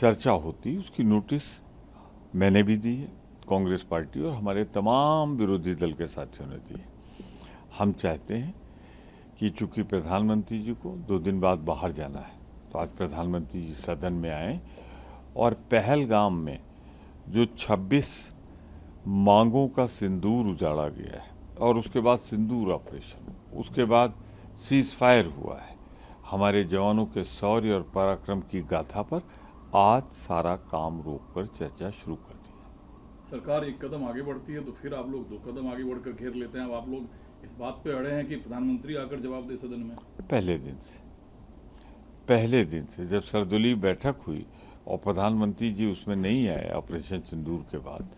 चर्चा होती, उसकी नोटिस मैंने भी दी है, कांग्रेस पार्टी और हमारे तमाम विरोधी दल के साथियों ने दी है। हम चाहते हैं कि चूंकि प्रधानमंत्री जी को 2 दिन बाद बाहर जाना है, तो आज प्रधानमंत्री जी सदन में आए और पहलगाम में जो 26 मांगों का सिंदूर उजाड़ा गया है और उसके बाद सिंदूर ऑपरेशन, उसके बाद सीज फायर हुआ है, हमारे जवानों के शौर्य और पराक्रम की गाथा पर आज सारा काम रोककर चर्चा शुरू कर दी है। सरकार एक कदम आगे बढ़ती है तो फिर आप लोग 2 कदम आगे बढ़कर घेर लेते हैं। अब आप लोग इस बात पे अड़े हैं कि प्रधानमंत्री आकर जवाब दे सदन में। पहले दिन से जब सर्वदलीय बैठक हुई और प्रधानमंत्री जी उसमें नहीं आए, ऑपरेशन सिंदूर के बाद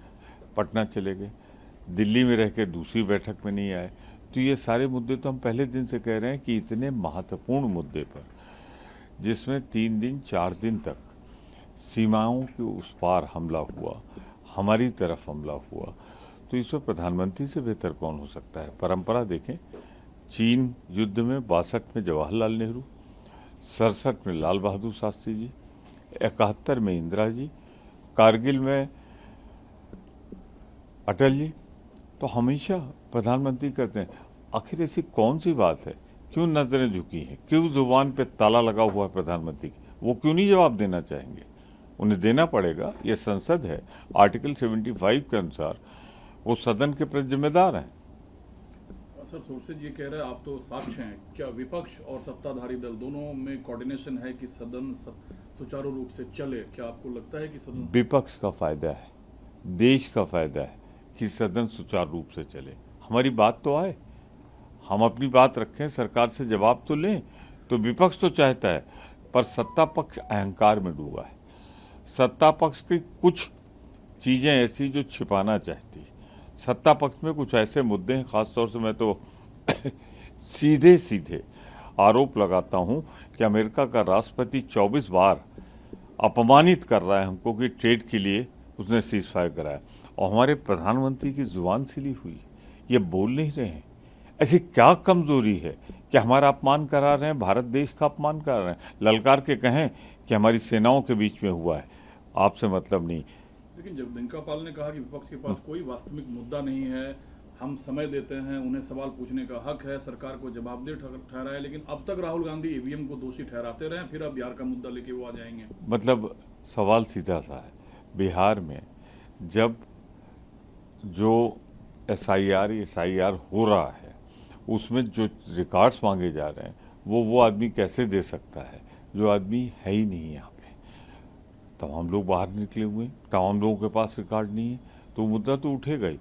पटना चले गए, दिल्ली में रह के दूसरी बैठक में नहीं आए, तो ये सारे मुद्दे तो हम पहले दिन से कह रहे हैं कि इतने महत्वपूर्ण मुद्दे पर जिसमें 3 दिन 4 दिन तक सीमाओं के उस पार हमला हुआ, हमारी तरफ हमला हुआ, तो इस पर प्रधानमंत्री से बेहतर कौन हो सकता है। परंपरा देखें, चीन युद्ध में 62 में जवाहरलाल नेहरू, 67 में लाल बहादुर शास्त्री जी, 71 में इंदिरा जी, कारगिल में अटल जी, तो हमेशा प्रधानमंत्री कहते हैं आखिर ऐसी कौन सी बात है, क्यों नजरें झुकी हैं, क्यों जुबान पे ताला लगा हुआ है प्रधानमंत्री की, वो क्यों नहीं जवाब देना चाहेंगे। उन्हें देना पड़ेगा, ये संसद है, आर्टिकल 75 के अनुसार वो सदन के प्रति जिम्मेदार हैं। सर, सोर्सेज ये कह रहे हैं, आप तो साक्ष्य हैं, क्या विपक्ष और सत्ताधारी दल दोनों में कोऑर्डिनेशन है कि सदन सुचारू रूप से चले? क्या आपको लगता है कि सदन, विपक्ष का फायदा है, देश का फायदा है कि सदन सुचारू रूप से चले, हमारी बात तो आए, हम अपनी बात रखें, सरकार से जवाब तो लें। तो विपक्ष तो चाहता है, पर सत्ता पक्ष अहंकार में डूबा है। सत्ता पक्ष की कुछ चीजें ऐसी जो छिपाना चाहती है। सत्ता पक्ष में कुछ ऐसे मुद्दे हैं, खासतौर से मैं तो सीधे सीधे आरोप लगाता हूं कि अमेरिका का राष्ट्रपति 24 बार अपमानित कर रहा है हमको कि ट्रेड के लिए उसने सीज फायर कराया, और हमारे प्रधानमंत्री की जुबान सिली हुई, ये बोल नहीं रहे हैं। ऐसी क्या कमजोरी है कि हमारा अपमान करा रहे हैं, भारत देश का अपमान कर रहे हैं, ललकार के कहें कि हमारी सेनाओं के बीच में हुआ है, आपसे मतलब नहीं। लेकिन जब दिनका पाल ने कहा कि विपक्ष के पास कोई वास्तविक मुद्दा नहीं है, हम समय देते हैं, उन्हें सवाल पूछने का हक है, सरकार को जवाबदेह ठहराया, लेकिन अब तक राहुल गांधी ईवीएम को दोषी ठहराते रहे, फिर अब बिहार का मुद्दा लेके वो आ जाएंगे। मतलब सवाल सीधा सा है, बिहार में जब जो एसआईआर हो रहा है, उसमें जो रिकॉर्ड्स मांगे जा रहे हैं, वो आदमी कैसे दे सकता है जो आदमी है ही नहीं यहाँ पे। तमाम लोग बाहर निकले हुए, तमाम लोगों के पास रिकॉर्ड नहीं है, तो मुद्दा तो उठेगा ही।